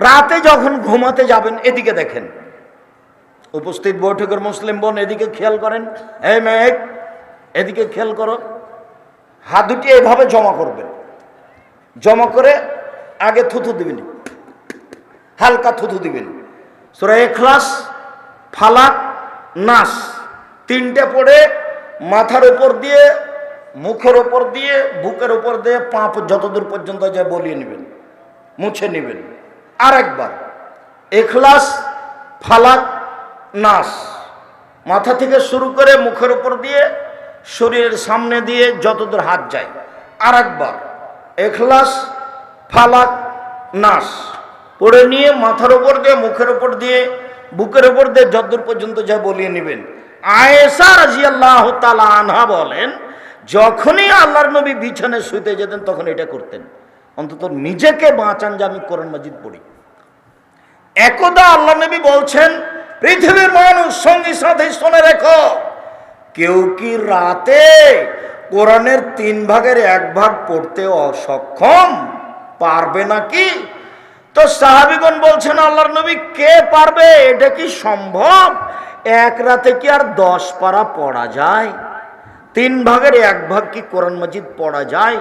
রাতে যখন ঘুমাতে যাবেন এদিকে দেখেন, উপস্থিত বৈঠকের মুসলিম বোন এদিকে খেয়াল করেন, এই মেঘ এদিকে খেয়াল করো, হাত দুটি এভাবে জমা করবেন, জমা করে আগে থুথু দিবেন, হালকা থুথু দিবেন। সূরা ইখলাস, ফালাক, নাস তিনটে পড়ে মাথার উপর দিয়ে, মুখের উপর দিয়ে, বুকের উপর দিয়ে, পা যতদূর পর্যন্ত যায় বলিয়ে নেবেন, মুছে নেবেন। আর একবার ইখলাস, ফালাক, নাস মাথা থেকে শুরু করে মুখের উপর দিয়ে, শরীরের সামনে দিয়ে যতদূর হাত যায়। আর একবার ইখলাস, ফালাক, নাস পড়ে নিয়ে মাথার উপর দিয়ে, মুখের উপর দিয়ে, বুকের উপর দিয়ে যতদূর পর্যন্ত যা বলিয়ে নেবেন। আয়েশা রাদিয়াল্লাহু তাআলা আনহা বলেন, যখনই আল্লাহর নবী বিছানায় শুইতে যেতেন তখন এটা করতেন, অন্তত নিজেকে বাঁচান যে আমি কোরআন মাজিদ পড়ি। একদা আল্লাহ নবী বলছেন, পৃথিবীর মানুষ সঙ্গী সাথে শুনে রেখো, কেউ কি রাতে কোরআনের 3 ভাগের 1 ভাগ পড়তে অসক্ষম পারবে নাকি? তো সাহাবীগণ বলছেন, আল্লাহর নবী কে পারবে, এটা কি সম্ভব? এক রাতে কি আর 10 পারা পড়া যায়? 3 ভাগের 1 ভাগ কি কোরআন মাজিদ পড়া যায়?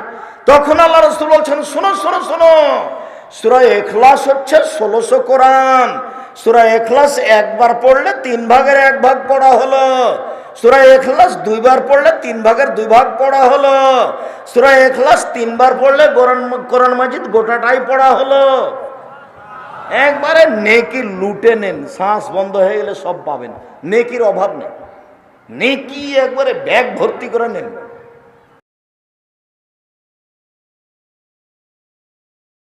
তখন আল্লাহ রাসূল বলছেন, শোনো শোনো শোনো, সূরা ইখলাস হচ্ছে 1600 কোরআন। সূরা ইখলাস একবার পড়লে 3 ভাগের 1 ভাগ পড়া হলো। সূরা ইখলাস 2 বার পড়লে 3 ভাগের 2 ভাগ পড়া হলো। সূরা ইখলাস 3 বার পড়লে কোরআন মাজিদ গোটাটাই পড়া হলো। একবারে নেকি লুটে নেন, শ্বাস বন্ধ হয়ে গেলে সব পাবেন, নেকির অভাব নেই, নেকি একবারে ব্যাগ ভর্তি করে নেন।